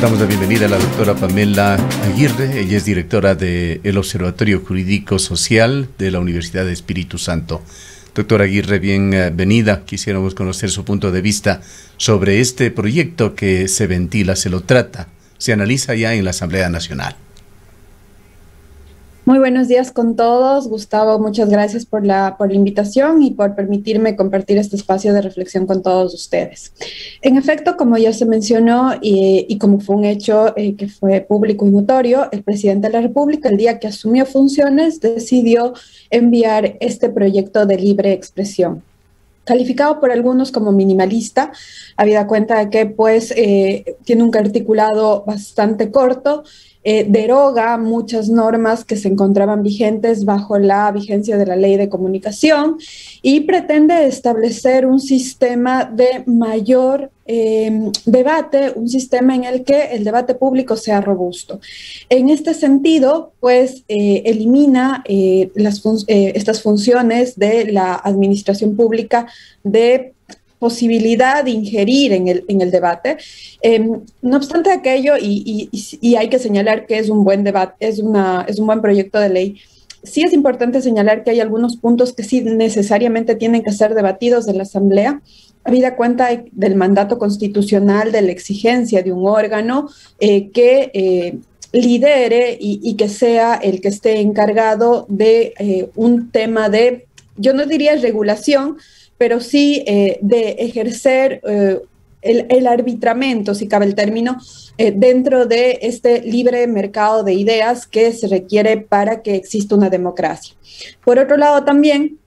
Damos la bienvenida a la doctora Pamela Aguirre. Ella es directora del Observatorio Jurídico Social de la Universidad de Espíritu Santo. Doctora Aguirre, bienvenida. Quisiéramos conocer su punto de vista sobre este proyecto que se ventila, se lo trata, se analiza ya en la Asamblea Nacional. Muy buenos días con todos. Gustavo, muchas gracias por la invitación y por permitirme compartir este espacio de reflexión con todos ustedes. En efecto, como ya se mencionó y como fue un hecho que fue público y notorio, el presidente de la República, el día que asumió funciones, decidió enviar este proyecto de libre expresión, calificado por algunos como minimalista, habida cuenta de que tiene un articulado bastante corto, deroga muchas normas que se encontraban vigentes bajo la vigencia de la Ley de Comunicación y pretende establecer un sistema de mayor debate, un sistema en el que el debate público sea robusto. En este sentido, elimina estas funciones de la administración pública de posibilidad de ingerir en el debate. No obstante aquello, y hay que señalar que es un buen debate, es un buen proyecto de ley, sí es importante señalar que hay algunos puntos que sí necesariamente tienen que ser debatidos en la Asamblea, habida cuenta del mandato constitucional, de la exigencia de un órgano que lidere y que sea el que esté encargado de un tema de, yo no diría regulación, pero sí de ejercer el arbitramiento, si cabe el término, dentro de este libre mercado de ideas que se requiere para que exista una democracia. Por otro lado, también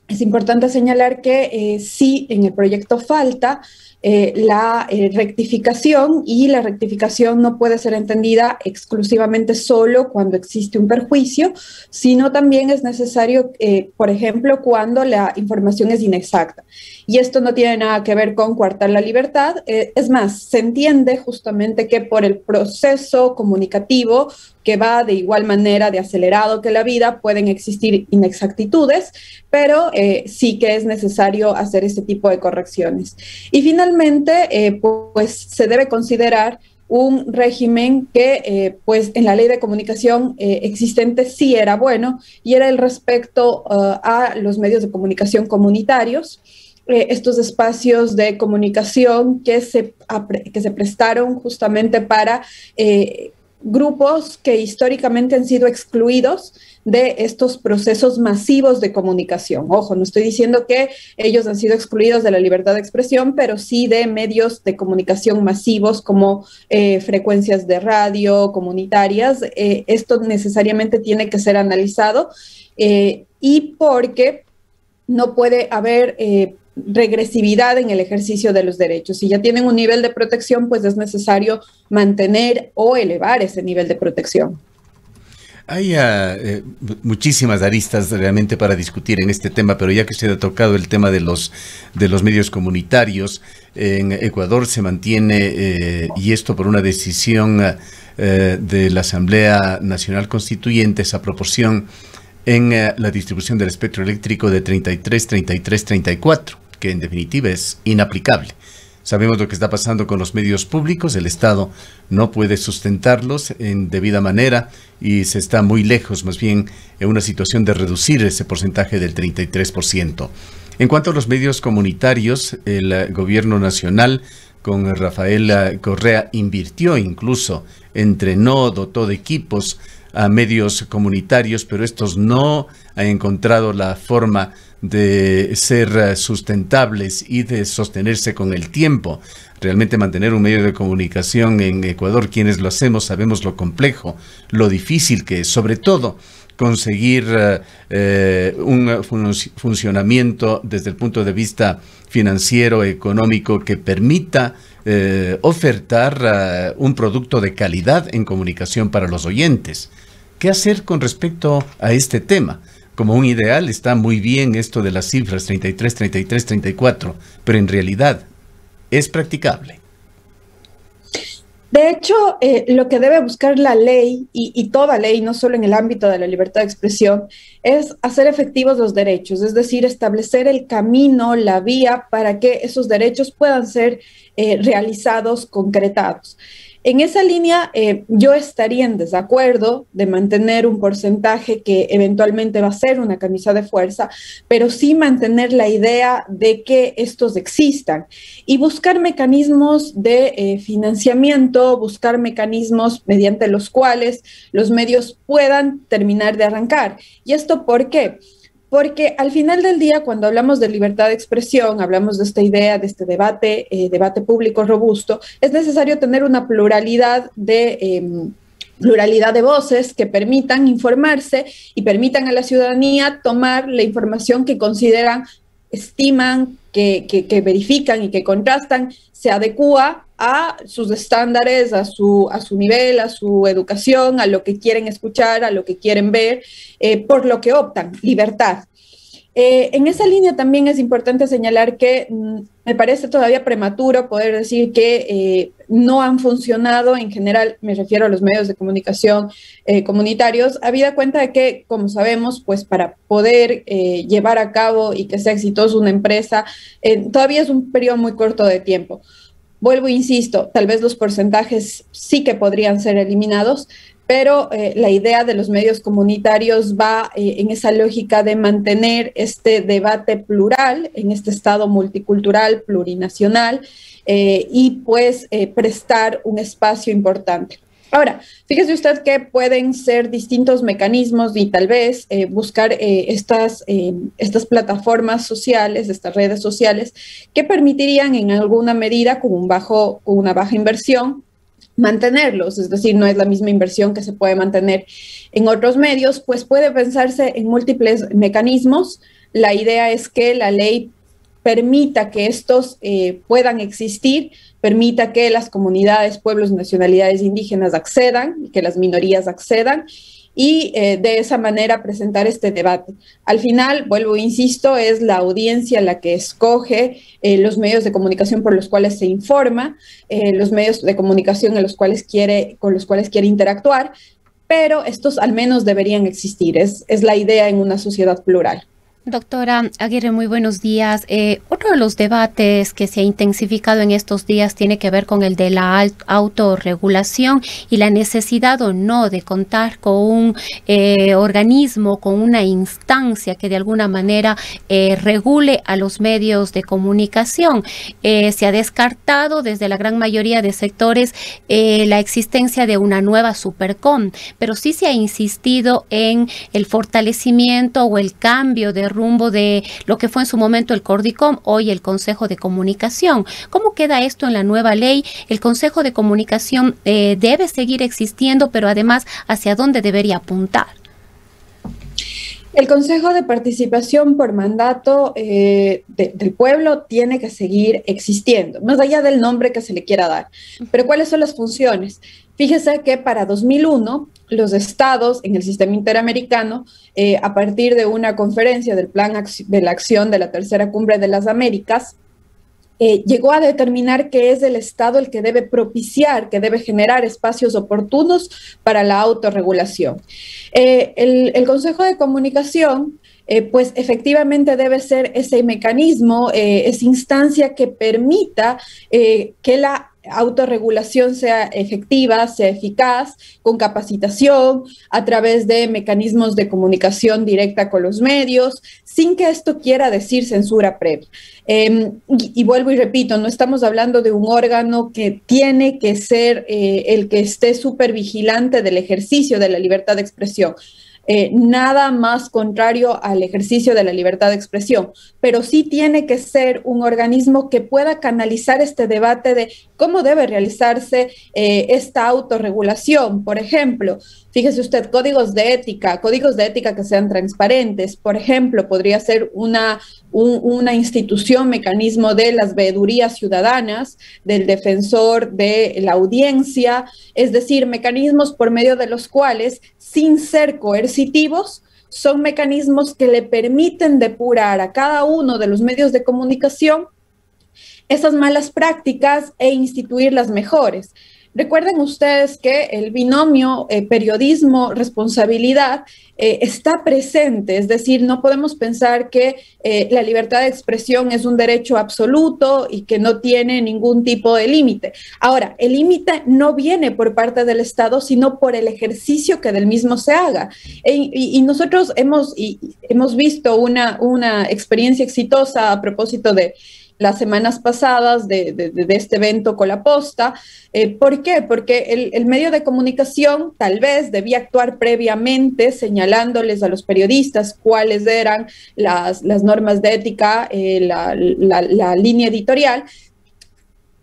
es importante señalar que sí, en el proyecto falta la rectificación, y la rectificación no puede ser entendida exclusivamente solo cuando existe un perjuicio, sino también es necesario, por ejemplo, cuando la información es inexacta. Y esto no tiene nada que ver con coartar la libertad, es más, se entiende justamente que por el proceso comunicativo que va de igual manera de acelerado que la vida, pueden existir inexactitudes, pero sí que es necesario hacer este tipo de correcciones. Y finalmente, se debe considerar un régimen que, en la ley de comunicación existente sí era bueno, y era el respecto a los medios de comunicación comunitarios, estos espacios de comunicación que se prestaron justamente para grupos que históricamente han sido excluidos de estos procesos masivos de comunicación. Ojo, no estoy diciendo que ellos han sido excluidos de la libertad de expresión, pero sí de medios de comunicación masivos como frecuencias de radio comunitarias. Esto necesariamente tiene que ser analizado y porque no puede haber regresividad en el ejercicio de los derechos. Si ya tienen un nivel de protección, pues es necesario mantener o elevar ese nivel de protección. Hay muchísimas aristas realmente para discutir en este tema, pero ya que usted ha tocado el tema de los medios comunitarios, en Ecuador se mantiene, y esto por una decisión de la Asamblea Nacional Constituyente, esa proporción en la distribución del espectro eléctrico de 33, 33, 34, que en definitiva es inaplicable. Sabemos lo que está pasando con los medios públicos, el Estado no puede sustentarlos en debida manera y se está muy lejos, más bien, en una situación de reducir ese porcentaje del 33%. En cuanto a los medios comunitarios, el gobierno nacional con Rafael Correa invirtió incluso, entrenó, dotó de equipos a medios comunitarios, pero estos no han encontrado la forma de ser sustentables y de sostenerse con el tiempo. Realmente mantener un medio de comunicación en Ecuador, quienes lo hacemos, sabemos lo complejo, lo difícil que es, sobre todo conseguir un funcionamiento desde el punto de vista financiero, económico, que permita ofertar un producto de calidad en comunicación para los oyentes. ¿Qué hacer con respecto a este tema? Como un ideal está muy bien esto de las cifras 33, 33, 34, pero en realidad es practicable. De hecho, lo que debe buscar la ley, y toda ley, no solo en el ámbito de la libertad de expresión, es hacer efectivos los derechos, es decir, establecer el camino, la vía para que esos derechos puedan ser realizados, concretados. En esa línea, yo estaría en desacuerdo de mantener un porcentaje que eventualmente va a ser una camisa de fuerza, pero sí mantener la idea de que estos existan y buscar mecanismos de financiamiento, buscar mecanismos mediante los cuales los medios puedan terminar de arrancar. ¿Y esto por qué? Porque al final del día, cuando hablamos de libertad de expresión, hablamos de esta idea, de este debate, debate público robusto, es necesario tener una pluralidad de voces que permitan informarse y permitan a la ciudadanía tomar la información que consideran, estiman, que verifican y que contrastan, se adecúa a sus estándares, a su nivel, a su educación, a lo que quieren escuchar, a lo que quieren ver, por lo que optan, libertad. En esa línea también es importante señalar que me parece todavía prematuro poder decir que no han funcionado, en general me refiero a los medios de comunicación comunitarios, habida cuenta de que, como sabemos, pues para poder llevar a cabo y que sea exitoso una empresa, todavía es un periodo muy corto de tiempo. Vuelvo, insisto, tal vez los porcentajes sí que podrían ser eliminados, pero la idea de los medios comunitarios va en esa lógica de mantener este debate plural en este estado multicultural, plurinacional, y pues prestar un espacio importante. Ahora, fíjese usted que pueden ser distintos mecanismos y tal vez buscar estas plataformas sociales, estas redes sociales, que permitirían en alguna medida, con una baja inversión, mantenerlos, es decir, no es la misma inversión que se puede mantener en otros medios, pues puede pensarse en múltiples mecanismos. La idea es que la ley permita que estos puedan existir, permita que las comunidades, pueblos y nacionalidades indígenas accedan, que las minorías accedan, y de esa manera presentar este debate. Al final, vuelvo, insisto, es la audiencia la que escoge los medios de comunicación por los cuales se informa, los medios de comunicación con los cuales quiere interactuar, pero estos al menos deberían existir. Es la idea en una sociedad plural. Doctora Aguirre, muy buenos días. Otro de los debates que se ha intensificado en estos días tiene que ver con el de la autorregulación y la necesidad o no de contar con un organismo, con una instancia que de alguna manera regule a los medios de comunicación. Se ha descartado desde la gran mayoría de sectores la existencia de una nueva Supercom, pero sí se ha insistido en el fortalecimiento o el cambio de rumbo de lo que fue en su momento el Cordicom, hoy el Consejo de Comunicación. ¿Cómo queda esto en la nueva ley? ¿El Consejo de Comunicación debe seguir existiendo, pero además hacia dónde debería apuntar? El Consejo de Participación por mandato del pueblo tiene que seguir existiendo, más allá del nombre que se le quiera dar. Pero ¿cuáles son las funciones? Fíjese que para 2001, los estados en el sistema interamericano, a partir de una conferencia del Plan de la Acción de la Tercera Cumbre de las Américas, llegó a determinar que es el Estado el que debe propiciar, que debe generar espacios oportunos para la autorregulación. El Consejo de Comunicación, pues efectivamente debe ser ese mecanismo, esa instancia que permita que la autorregulación sea efectiva, sea eficaz, con capacitación, a través de mecanismos de comunicación directa con los medios, sin que esto quiera decir censura previa. Y vuelvo y repito, no estamos hablando de un órgano que tiene que ser el que esté súper vigilante del ejercicio de la libertad de expresión. Nada más contrario al ejercicio de la libertad de expresión, pero sí tiene que ser un organismo que pueda canalizar este debate de cómo debe realizarse esta autorregulación. Por ejemplo, fíjese usted, códigos de ética que sean transparentes. Por ejemplo, podría ser una institución, mecanismo de las veedurías ciudadanas, del defensor de la audiencia, es decir, mecanismos por medio de los cuales, sin ser coercitivos, son mecanismos que le permiten depurar a cada uno de los medios de comunicación esas malas prácticas e instituir las mejores. Recuerden ustedes que el binomio periodismo-responsabilidad está presente, es decir, no podemos pensar que la libertad de expresión es un derecho absoluto y que no tiene ningún tipo de límite. Ahora, el límite no viene por parte del Estado, sino por el ejercicio que del mismo se haga. Y nosotros hemos visto una experiencia exitosa a propósito de las semanas pasadas de este evento Colaposta. ¿Por qué? Porque el medio de comunicación tal vez debía actuar previamente señalándoles a los periodistas cuáles eran las normas de ética, la línea editorial,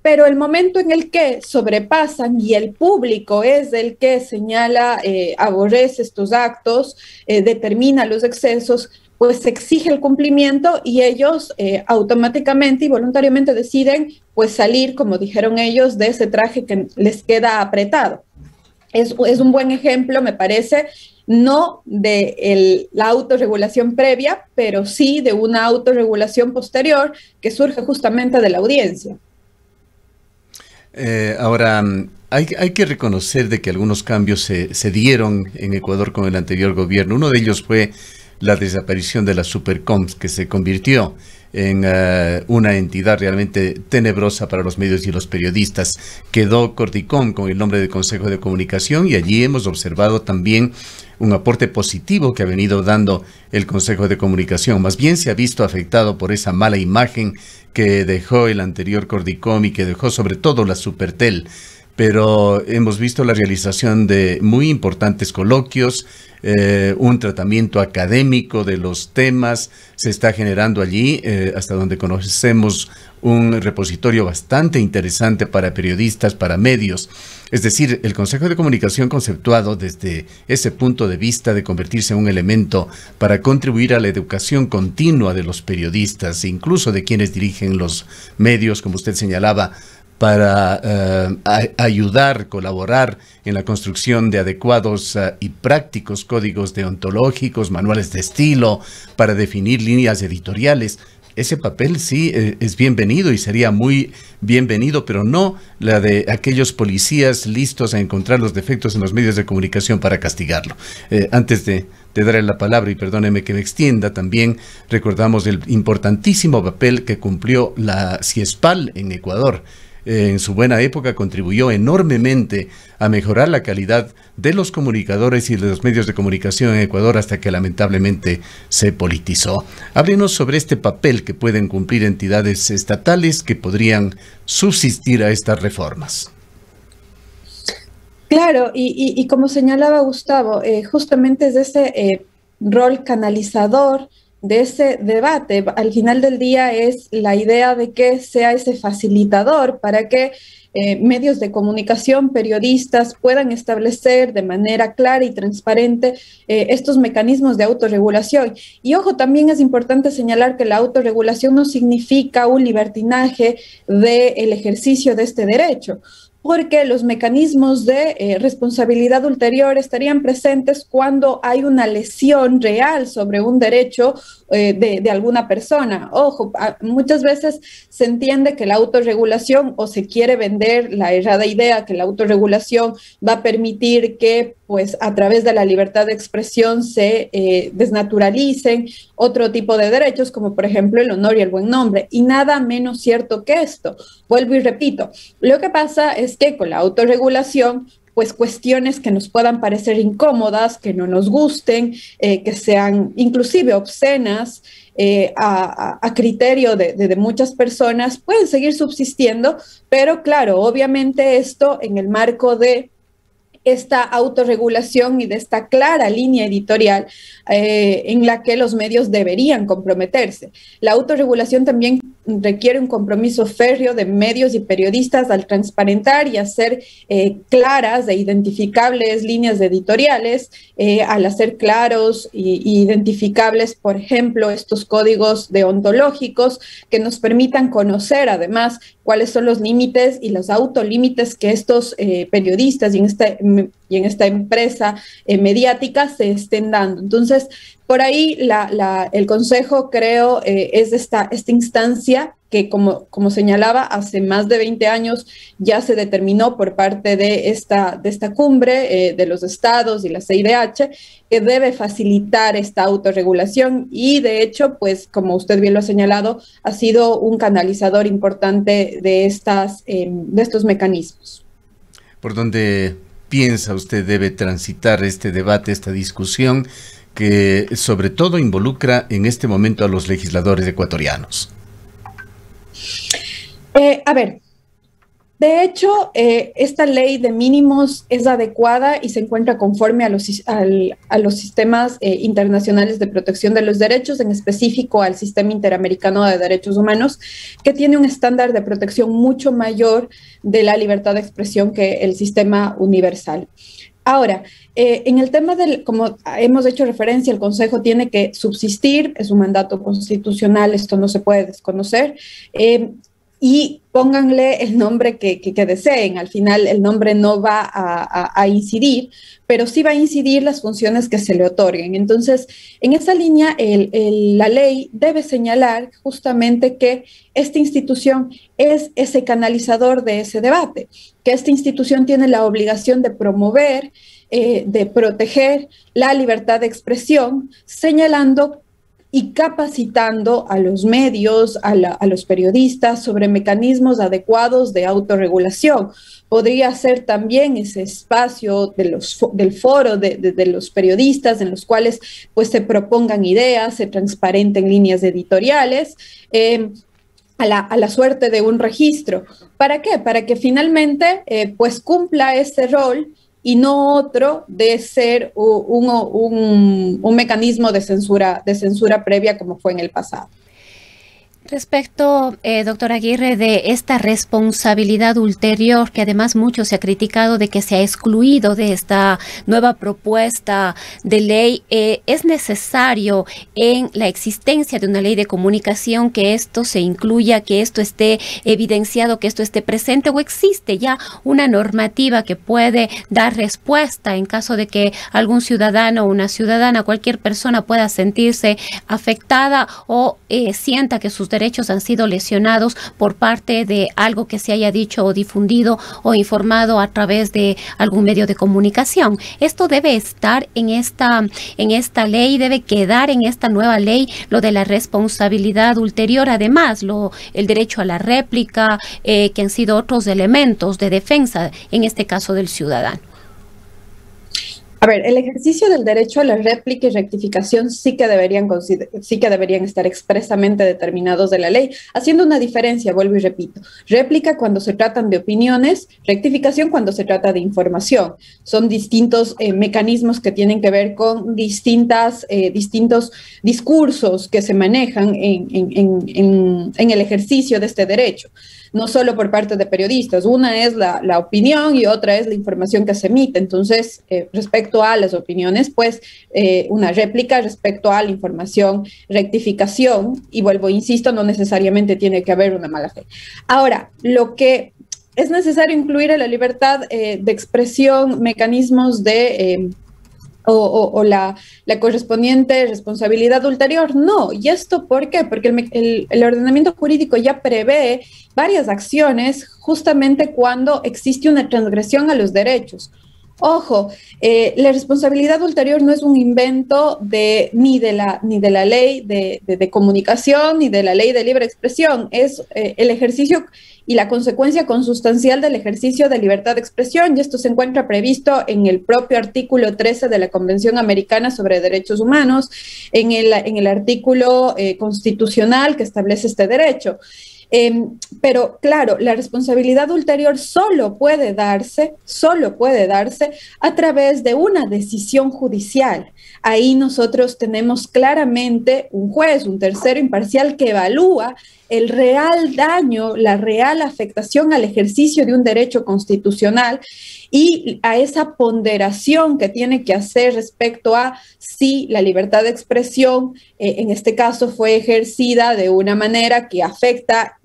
pero el momento en el que sobrepasan y el público es el que señala, aborrece estos actos, determina los excesos, pues se exige el cumplimiento y ellos automáticamente y voluntariamente deciden pues salir, como dijeron ellos, de ese traje que les queda apretado. Es un buen ejemplo, me parece, no de la autorregulación previa, pero sí de una autorregulación posterior que surge justamente de la audiencia. Ahora, hay que reconocer de que algunos cambios se dieron en Ecuador con el anterior gobierno. Uno de ellos fue la desaparición de la Supercoms, que se convirtió en una entidad realmente tenebrosa para los medios y los periodistas. Quedó Cordicom con el nombre de Consejo de Comunicación y allí hemos observado también un aporte positivo que ha venido dando el Consejo de Comunicación. Más bien se ha visto afectado por esa mala imagen que dejó el anterior Cordicom y que dejó sobre todo la Supertel. Pero hemos visto la realización de muy importantes coloquios, un tratamiento académico de los temas, se está generando allí, hasta donde conocemos, un repositorio bastante interesante para periodistas, para medios. Es decir, el Consejo de Comunicación conceptuado desde ese punto de vista de convertirse en un elemento para contribuir a la educación continua de los periodistas, incluso de quienes dirigen los medios, como usted señalaba, para ayudar, colaborar en la construcción de adecuados y prácticos códigos deontológicos, manuales de estilo, para definir líneas editoriales. Ese papel sí es bienvenido y sería muy bienvenido, pero no la de aquellos policías listos a encontrar los defectos en los medios de comunicación para castigarlo. Antes de darle la palabra, y perdóneme que me extienda, también recordamos el importantísimo papel que cumplió la CIESPAL en Ecuador. En su buena época contribuyó enormemente a mejorar la calidad de los comunicadores y de los medios de comunicación en Ecuador hasta que lamentablemente se politizó. Háblenos sobre este papel que pueden cumplir entidades estatales que podrían subsistir a estas reformas. Claro, y como señalaba Gustavo, justamente es ese rol canalizador de ese debate. Al final del día es la idea de que sea ese facilitador para que medios de comunicación, periodistas puedan establecer de manera clara y transparente estos mecanismos de autorregulación. Y ojo, también es importante señalar que la autorregulación no significa un libertinaje del ejercicio de este derecho, porque los mecanismos de responsabilidad ulterior estarían presentes cuando hay una lesión real sobre un derecho de alguna persona. Ojo, muchas veces se entiende que la autorregulación, o se quiere vender la errada idea que la autorregulación va a permitir que pues a través de la libertad de expresión se desnaturalicen otro tipo de derechos, como por ejemplo el honor y el buen nombre, y nada menos cierto que esto. Vuelvo y repito, lo que pasa es que con la autorregulación, pues cuestiones que nos puedan parecer incómodas, que no nos gusten, que sean inclusive obscenas, a criterio de muchas personas, pueden seguir subsistiendo, pero claro, obviamente esto en el marco de esta autorregulación y de esta clara línea editorial en la que los medios deberían comprometerse. La autorregulación también requiere un compromiso férreo de medios y periodistas al transparentar y hacer claras e identificables líneas editoriales, al hacer claros e identificables, por ejemplo, estos códigos deontológicos que nos permitan conocer además cuáles son los límites y los autolímites que estos periodistas, y en este en esta empresa mediática se estén dando. Entonces, por ahí el Consejo, creo, es esta instancia que, como señalaba, hace más de 20 años ya se determinó por parte de esta cumbre de los estados y la CIDH, que debe facilitar esta autorregulación y, de hecho, pues, como usted bien lo ha señalado, ha sido un canalizador importante de estos mecanismos. ¿Por dónde piensa usted debe transitar este debate, esta discusión, que sobre todo involucra en este momento a los legisladores ecuatorianos? A ver, de hecho, esta ley de mínimos es adecuada y se encuentra conforme a los sistemas internacionales de protección de los derechos, en específico al Sistema Interamericano de Derechos Humanos, que tiene un estándar de protección mucho mayor de la libertad de expresión que el sistema universal. Ahora, en el tema como hemos hecho referencia, el Consejo tiene que subsistir, es un mandato constitucional, esto no se puede desconocer, y pónganle el nombre que deseen. Al final el nombre no va a incidir, pero sí va a incidir las funciones que se le otorguen. Entonces, en esa línea, la ley debe señalar justamente que esta institución es ese canalizador de ese debate, que esta institución tiene la obligación de promover, de proteger la libertad de expresión, señalando y capacitando a los medios, a los periodistas sobre mecanismos adecuados de autorregulación. Podría ser también ese espacio del foro de los periodistas en los cuales pues se propongan ideas, se transparenten líneas editoriales, a la suerte de un registro. ¿Para qué? Para que finalmente pues cumpla ese rol y no otro de ser un mecanismo de censura previa como fue en el pasado. Respecto, doctora Aguirre, de esta responsabilidad ulterior, que además mucho se ha criticado de que se ha excluido de esta nueva propuesta de ley, ¿es necesario en la existencia de una ley de comunicación que esto se incluya, que esto esté evidenciado, que esto esté presente, o existe ya una normativa que puede dar respuesta en caso de que algún ciudadano o una ciudadana, cualquier persona pueda sentirse afectada o sienta que sus derechos han sido lesionados por parte de algo que se haya dicho o difundido o informado a través de algún medio de comunicación? Esto debe estar en esta ley, debe quedar en esta nueva ley, lo de la responsabilidad ulterior, además el derecho a la réplica, que han sido otros elementos de defensa, en este caso del ciudadano. A ver, el ejercicio del derecho a la réplica y rectificación sí que deberían estar expresamente determinados de la ley, haciendo una diferencia, vuelvo y repito. Réplica cuando se tratan de opiniones, rectificación cuando se trata de información. Son distintos mecanismos que tienen que ver con distintos discursos que se manejan en el ejercicio de este derecho. No solo por parte de periodistas, una es la opinión y otra es la información que se emite. Entonces, respecto a las opiniones, pues una réplica; respecto a la información, rectificación, y vuelvo, insisto, no necesariamente tiene que haber una mala fe. Ahora, lo que es necesario incluir en la libertad de expresión mecanismos de la correspondiente responsabilidad ulterior, no. ¿Y esto por qué? Porque el ordenamiento jurídico ya prevé varias acciones justamente cuando existe una transgresión a los derechos. Ojo, la responsabilidad ulterior no es un invento ni de la ley de comunicación ni de la ley de libre expresión, es el ejercicio y la consecuencia consustancial del ejercicio de libertad de expresión, y esto se encuentra previsto en el propio artículo 13 de la Convención Americana sobre Derechos Humanos, en el artículo constitucional que establece este derecho. Pero claro, la responsabilidad ulterior solo puede darse a través de una decisión judicial. Ahí nosotros tenemos claramente un juez, un tercero imparcial, que evalúa el real daño, la real afectación al ejercicio de un derecho constitucional y a esa ponderación que tiene que hacer respecto a si la libertad de expresión, en este caso, fue ejercida de una manera que afecta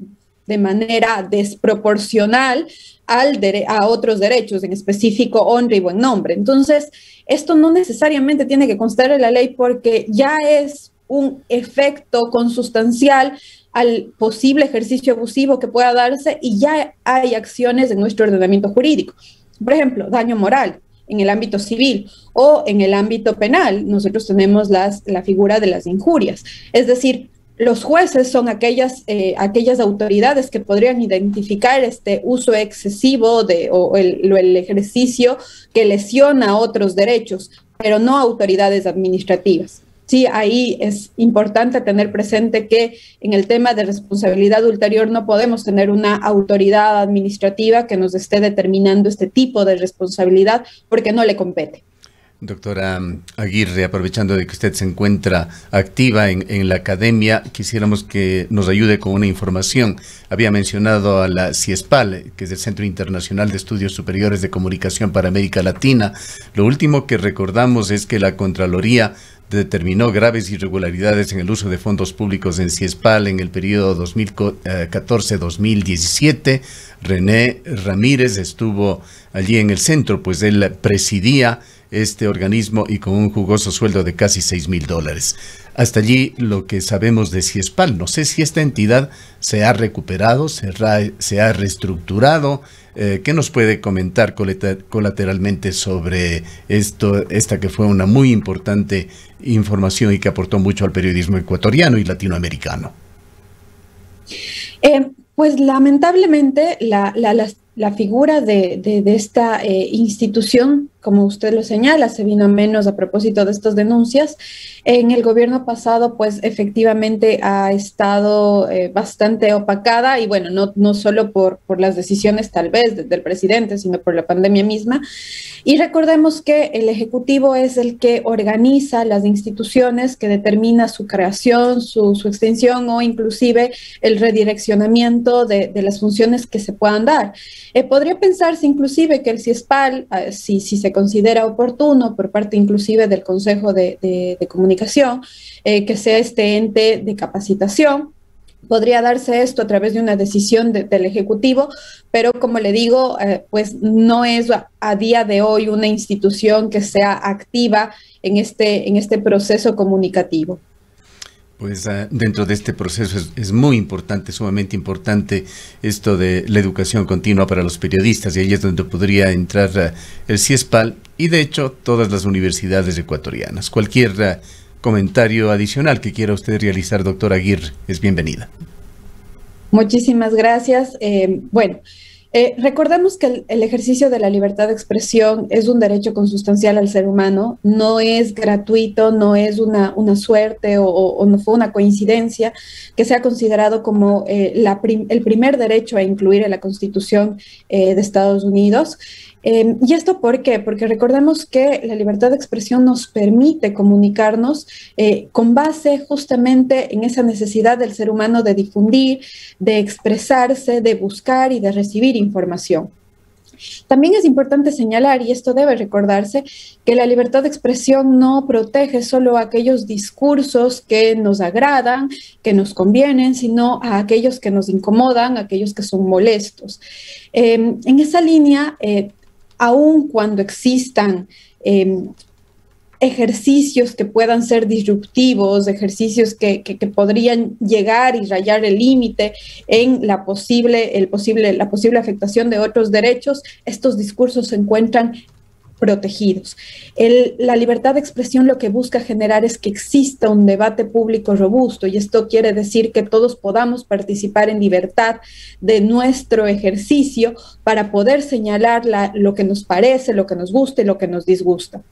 de manera desproporcional a otros derechos, en específico honra y buen nombre. Entonces, esto no necesariamente tiene que constar en la ley porque ya es un efecto consustancial al posible ejercicio abusivo que pueda darse y ya hay acciones en nuestro ordenamiento jurídico. Por ejemplo, daño moral en el ámbito civil o en el ámbito penal. Nosotros tenemos la figura de las injurias. Es decir, los jueces son aquellas autoridades que podrían identificar este uso excesivo o el ejercicio que lesiona otros derechos, pero no autoridades administrativas. Sí, ahí es importante tener presente que en el tema de responsabilidad ulterior no podemos tener una autoridad administrativa que nos esté determinando este tipo de responsabilidad porque no le compete. Doctora Aguirre, aprovechando de que usted se encuentra activa en la academia, quisiéramos que nos ayude con una información. Había mencionado a la CIESPAL, que es el Centro Internacional de Estudios Superiores de Comunicación para América Latina. Lo último que recordamos es que la Contraloría determinó graves irregularidades en el uso de fondos públicos en CIESPAL en el periodo 2014-2017. René Ramírez estuvo allí en el centro, pues él presidía este organismo y con un jugoso sueldo de casi $6,000. Hasta allí lo que sabemos de CIESPAL. No sé si esta entidad se ha recuperado, se ha reestructurado. ¿Qué nos puede comentar colateralmente sobre esta que fue una muy importante información y que aportó mucho al periodismo ecuatoriano y latinoamericano? Pues lamentablemente la figura de esta institución, como usted lo señala, se vino a menos a propósito de estas denuncias. En el gobierno pasado, pues efectivamente ha estado bastante opacada y bueno, no solo por las decisiones tal vez del presidente, sino por la pandemia misma. Y recordemos que el Ejecutivo es el que organiza las instituciones, que determina su creación, su extensión o inclusive el redireccionamiento de las funciones que se puedan dar. Podría pensarse inclusive que el CIESPAL, si se considera oportuno por parte inclusive del Consejo de Comunicación, que sea este ente de capacitación. Podría darse esto a través de una decisión del Ejecutivo, pero como le digo, pues no es a día de hoy una institución que sea activa en este proceso comunicativo. Pues dentro de este proceso es muy importante, sumamente importante esto de la educación continua para los periodistas y ahí es donde podría entrar el CIESPAL y de hecho todas las universidades ecuatorianas. Cualquier comentario adicional que quiera usted realizar, doctora Aguirre, es bienvenida. Muchísimas gracias. Recordemos que el ejercicio de la libertad de expresión es un derecho consustancial al ser humano, no es gratuito, no es una suerte o no fue una coincidencia que sea considerado como el primer derecho a incluir en la Constitución de Estados Unidos. ¿Y esto por qué? Porque recordemos que la libertad de expresión nos permite comunicarnos con base justamente en esa necesidad del ser humano de difundir, de expresarse, de buscar y de recibir información. También es importante señalar, y esto debe recordarse, que la libertad de expresión no protege solo a aquellos discursos que nos agradan, que nos convienen, sino a aquellos que nos incomodan, aquellos que son molestos. En esa línea, aun cuando existan ejercicios que puedan ser disruptivos, ejercicios que podrían llegar y rayar el límite en la posible afectación de otros derechos, estos discursos se encuentran protegidos. La libertad de expresión lo que busca generar es que exista un debate público robusto y esto quiere decir que todos podamos participar en libertad de nuestro ejercicio para poder señalar lo que nos parece, lo que nos gusta y lo que nos disgusta.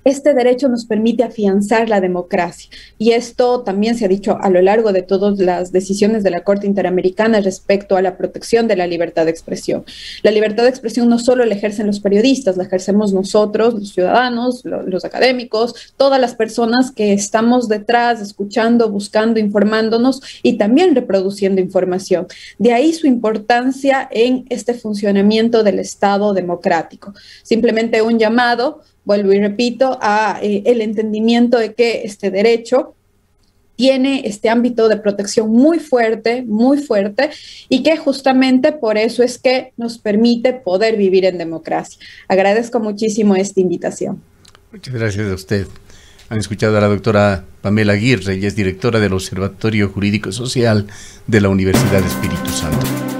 Este derecho nos permite afianzar la democracia y esto también se ha dicho a lo largo de todas las decisiones de la Corte Interamericana respecto a la protección de la libertad de expresión. La libertad de expresión no solo la ejercen los periodistas, la ejercemos nosotros, los ciudadanos, los académicos, todas las personas que estamos detrás, escuchando, buscando, informándonos y también reproduciendo información. De ahí su importancia en este funcionamiento del Estado democrático. Simplemente un llamado, vuelvo y repito, a el entendimiento de que este derecho tiene este ámbito de protección muy fuerte, y que justamente por eso es que nos permite poder vivir en democracia. Agradezco muchísimo esta invitación. Muchas gracias a usted. Han escuchado a la doctora Pamela Aguirre, ella es directora del Observatorio Jurídico Social de la Universidad Espíritu Santo.